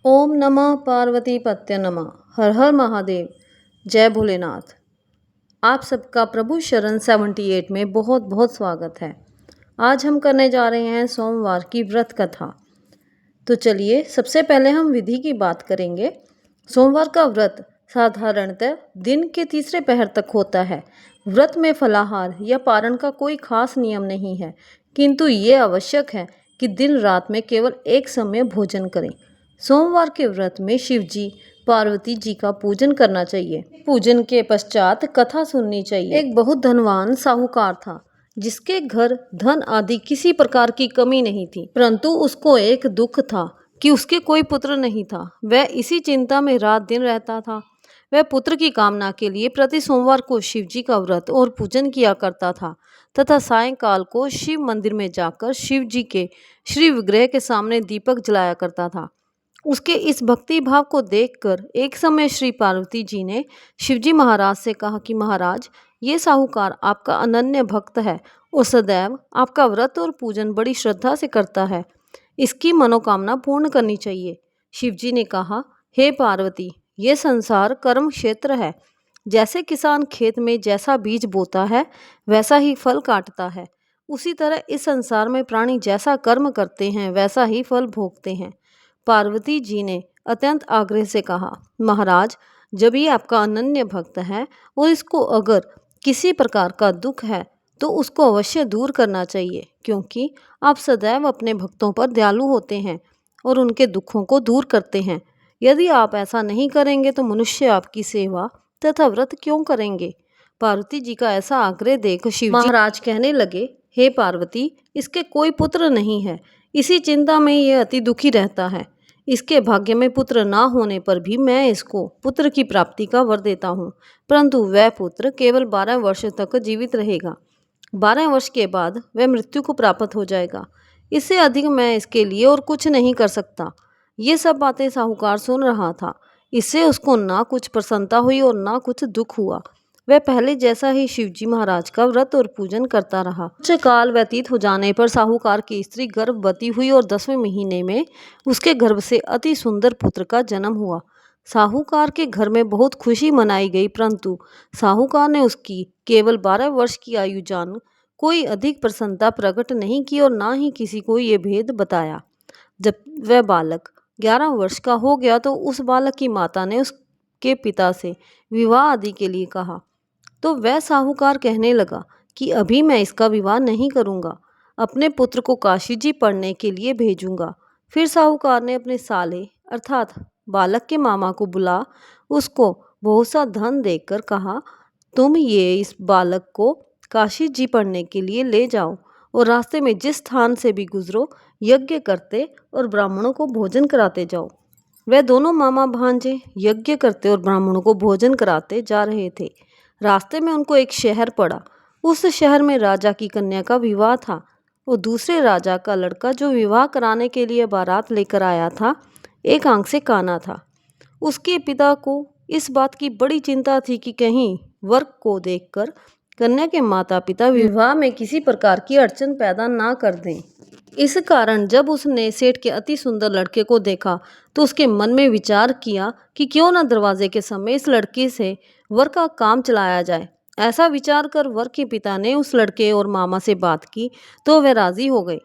ओम नमः पार्वती पत्य नमः। हर हर महादेव। जय भोलेनाथ। आप सबका प्रभु शरण 78 में बहुत बहुत स्वागत है। आज हम करने जा रहे हैं सोमवार की व्रत कथा। तो चलिए सबसे पहले हम विधि की बात करेंगे। सोमवार का व्रत साधारणतः दिन के तीसरे पहर तक होता है। व्रत में फलाहार या पारण का कोई खास नियम नहीं है, किंतु ये आवश्यक है कि दिन रात में केवल एक समय भोजन करें। सोमवार के व्रत में शिव जी पार्वती जी का पूजन करना चाहिए। पूजन के पश्चात कथा सुननी चाहिए। एक बहुत धनवान साहूकार था, जिसके घर धन आदि किसी प्रकार की कमी नहीं थी, परंतु उसको एक दुख था कि उसके कोई पुत्र नहीं था। वह इसी चिंता में रात दिन रहता था। वह पुत्र की कामना के लिए प्रति सोमवार को शिव जी का व्रत और पूजन किया करता था तथा सायंकाल को शिव मंदिर में जाकर शिव जी के श्री विग्रह के सामने दीपक जलाया करता था। उसके इस भक्ति भाव को देखकर एक समय श्री पार्वती जी ने शिवजी महाराज से कहा कि महाराज, ये साहूकार आपका अनन्य भक्त है और सदैव आपका व्रत और पूजन बड़ी श्रद्धा से करता है। इसकी मनोकामना पूर्ण करनी चाहिए। शिवजी ने कहा, हे पार्वती, ये संसार कर्म क्षेत्र है। जैसे किसान खेत में जैसा बीज बोता है वैसा ही फल काटता है, उसी तरह इस संसार में प्राणी जैसा कर्म करते हैं वैसा ही फल भोगते हैं। पार्वती जी ने अत्यंत आग्रह से कहा, महाराज, जब ये आपका अनन्य भक्त है और इसको अगर किसी प्रकार का दुख है तो उसको अवश्य दूर करना चाहिए, क्योंकि आप सदैव अपने भक्तों पर दयालु होते हैं और उनके दुखों को दूर करते हैं। यदि आप ऐसा नहीं करेंगे तो मनुष्य आपकी सेवा तथा व्रत क्यों करेंगे। पार्वती जी का ऐसा आग्रह देख शिव महाराज कहने लगे, हे पार्वती, इसके कोई पुत्र नहीं है, इसी चिंता में ये अति दुखी रहता है। इसके भाग्य में पुत्र ना होने पर भी मैं इसको पुत्र की प्राप्ति का वर देता हूँ, परंतु वह पुत्र केवल 12 वर्ष तक जीवित रहेगा। 12 वर्ष के बाद वह मृत्यु को प्राप्त हो जाएगा। इससे अधिक मैं इसके लिए और कुछ नहीं कर सकता। ये सब बातें साहूकार सुन रहा था। इससे उसको ना कुछ प्रसन्नता हुई और ना कुछ दुख हुआ। वह पहले जैसा ही शिवजी महाराज का व्रत और पूजन करता रहा। कुछ काल व्यतीत हो जाने पर साहूकार की स्त्री गर्भवती हुई और 10वें महीने में उसके गर्भ से अति सुंदर पुत्र का जन्म हुआ। साहूकार के घर में बहुत खुशी मनाई गई, परंतु साहूकार ने उसकी केवल 12 वर्ष की आयु जान कोई अधिक प्रसन्नता प्रकट नहीं की और ना ही किसी को ये भेद बताया। जब वह बालक 11 वर्ष का हो गया तो उस बालक की माता ने उसके पिता से विवाह आदि के लिए कहा, तो वह साहूकार कहने लगा कि अभी मैं इसका विवाह नहीं करूँगा, अपने पुत्र को काशी जी पढ़ने के लिए भेजूंगा। फिर साहूकार ने अपने साले अर्थात बालक के मामा को बुला उसको बहुत सा धन देकर कहा, तुम ये इस बालक को काशी जी पढ़ने के लिए ले जाओ और रास्ते में जिस स्थान से भी गुजरो यज्ञ करते और ब्राह्मणों को भोजन कराते जाओ। वह दोनों मामा भांजे यज्ञ करते और ब्राह्मणों को भोजन कराते जा रहे थे। रास्ते में उनको एक शहर पड़ा। उस शहर में राजा की कन्या का विवाह था और दूसरे राजा का लड़का जो विवाह कराने के लिए बारात लेकर आया था, एक आंख से काना था। उसके पिता को इस बात की बड़ी चिंता थी कि कहीं वर को देखकर कन्या के माता पिता विवाह में किसी प्रकार की अड़चन पैदा ना कर दें। इस कारण जब उसने सेठ के अति सुंदर लड़के को देखा तो उसके मन में विचार किया कि क्यों न दरवाजे के समय इस लड़के से वर का काम चलाया जाए। ऐसा विचार कर वर के पिता ने उस लड़के और मामा से बात की तो वह राजी हो गए।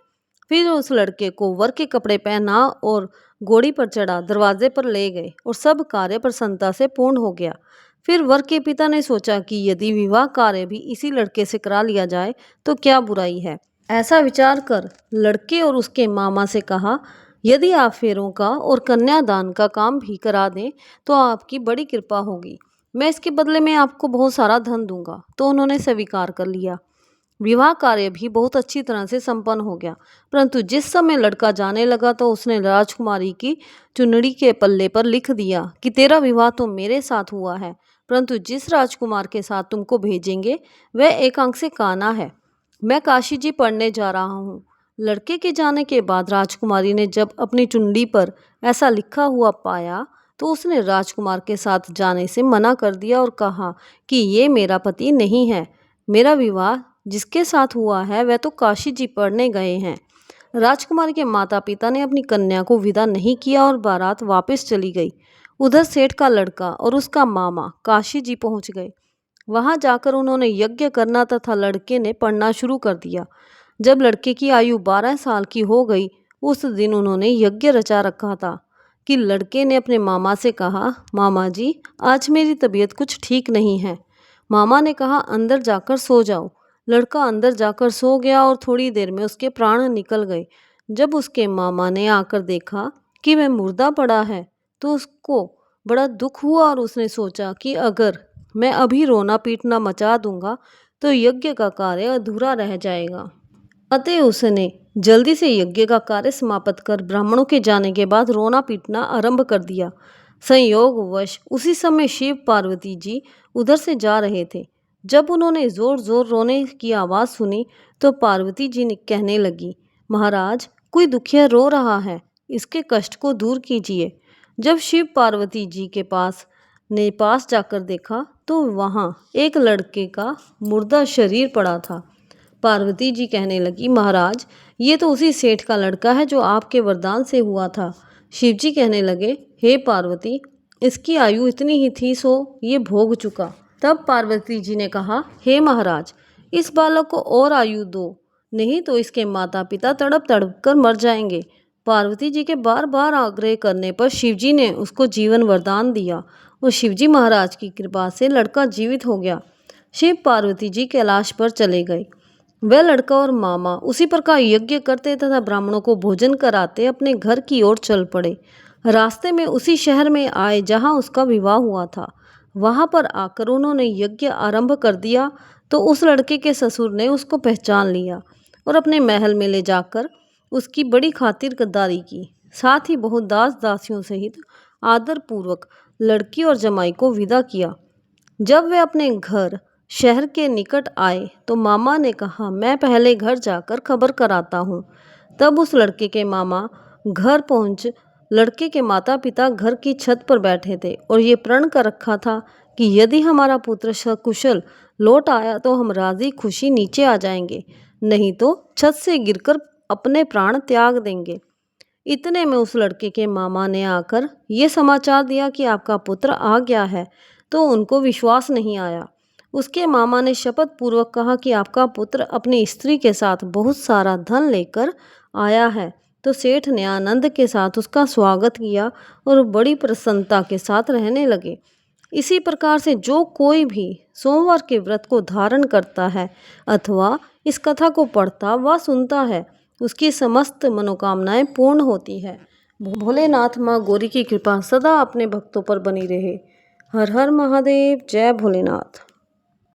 फिर उस लड़के को वर के कपड़े पहना और घोड़ी पर चढ़ा दरवाजे पर ले गए और सब कार्य प्रसन्नता से पूर्ण हो गया। फिर वर के पिता ने सोचा कि यदि विवाह कार्य भी इसी लड़के से करा लिया जाए तो क्या बुराई है। ऐसा विचार कर लड़के और उसके मामा से कहा, यदि आप फेरों का और कन्यादान का काम भी करा दें तो आपकी बड़ी कृपा होगी। मैं इसके बदले में आपको बहुत सारा धन दूंगा। तो उन्होंने स्वीकार कर लिया। विवाह कार्य भी बहुत अच्छी तरह से संपन्न हो गया, परंतु जिस समय लड़का जाने लगा तो उसने राजकुमारी की चुनरी के पल्ले पर लिख दिया कि तेरा विवाह तो मेरे साथ हुआ है, परंतु जिस राजकुमार के साथ तुमको भेजेंगे वह एक आंख से काना है। मैं काशी जी पढ़ने जा रहा हूँ। लड़के के जाने के बाद राजकुमारी ने जब अपनी चुनरी पर ऐसा लिखा हुआ पाया तो उसने राजकुमार के साथ जाने से मना कर दिया और कहा कि ये मेरा पति नहीं है। मेरा विवाह जिसके साथ हुआ है वह तो काशी जी पढ़ने गए हैं। राजकुमारी के माता पिता ने अपनी कन्या को विदा नहीं किया और बारात वापस चली गई। उधर सेठ का लड़का और उसका मामा काशी जी पहुंच गए। वहां जाकर उन्होंने यज्ञ करना तथा लड़के ने पढ़ना शुरू कर दिया। जब लड़के की आयु 12 साल की हो गई, उस दिन उन्होंने यज्ञ रचा रखा था कि लड़के ने अपने मामा से कहा, मामा जी आज मेरी तबीयत कुछ ठीक नहीं है। मामा ने कहा, अंदर जाकर सो जाओ। लड़का अंदर जाकर सो गया और थोड़ी देर में उसके प्राण निकल गए। जब उसके मामा ने आकर देखा कि वह मुर्दा पड़ा है तो उसको बड़ा दुख हुआ और उसने सोचा कि अगर मैं अभी रोना पीटना मचा दूंगा तो यज्ञ का कार्य अधूरा रह जाएगा। अतः उसने जल्दी से यज्ञ का कार्य समाप्त कर ब्राह्मणों के जाने के बाद रोना पीटना आरंभ कर दिया। संयोगवश उसी समय शिव पार्वती जी उधर से जा रहे थे। जब उन्होंने जोर जोर रोने की आवाज़ सुनी तो पार्वती जी ने कहने लगी, महाराज कोई दुखिया रो रहा है, इसके कष्ट को दूर कीजिए। जब शिव पार्वती जी के पास जाकर देखा तो वहाँ एक लड़के का मुर्दा शरीर पड़ा था। पार्वती जी कहने लगी, महाराज ये तो उसी सेठ का लड़का है जो आपके वरदान से हुआ था। शिव जी कहने लगे, हे पार्वती इसकी आयु इतनी ही थी सो ये भोग चुका। तब पार्वती जी ने कहा, हे महाराज इस बालक को और आयु दो, नहीं तो इसके माता पिता तड़प तड़प कर मर जाएंगे। पार्वती जी के बार बार आग्रह करने पर शिवजी ने उसको जीवन वरदान दिया और शिवजी महाराज की कृपा से लड़का जीवित हो गया। शिव पार्वती जी कैलाश पर चले गए। वह लड़का और मामा उसी प्रकार यज्ञ करते तथा ब्राह्मणों को भोजन कराते अपने घर की ओर चल पड़े। रास्ते में उसी शहर में आए जहां उसका विवाह हुआ था। वहां पर आकर उन्होंने यज्ञ आरंभ कर दिया तो उस लड़के के ससुर ने उसको पहचान लिया और अपने महल में ले जाकर उसकी बड़ी खातिरदारी की। साथ ही बहुत दास दासियों सहित आदरपूर्वक लड़की और जमाई को विदा किया। जब वे अपने घर शहर के निकट आए तो मामा ने कहा, मैं पहले घर जाकर खबर कराता हूँ। तब उस लड़के के मामा घर पहुँच लड़के के माता पिता घर की छत पर बैठे थे और ये प्रण कर रखा था कि यदि हमारा पुत्र सकुशल लौट आया तो हम राजी खुशी नीचे आ जाएंगे, नहीं तो छत से गिरकर अपने प्राण त्याग देंगे। इतने में उस लड़के के मामा ने आकर ये समाचार दिया कि आपका पुत्र आ गया है, तो उनको विश्वास नहीं आया। उसके मामा ने शपथ पूर्वक कहा कि आपका पुत्र अपनी स्त्री के साथ बहुत सारा धन लेकर आया है। तो सेठ ने आनंद के साथ उसका स्वागत किया और बड़ी प्रसन्नता के साथ रहने लगे। इसी प्रकार से जो कोई भी सोमवार के व्रत को धारण करता है अथवा इस कथा को पढ़ता व सुनता है, उसकी समस्त मनोकामनाएं पूर्ण होती है। भोलेनाथ माँ गौरी की कृपा सदा अपने भक्तों पर बनी रहे। हर हर महादेव, जय भोलेनाथ।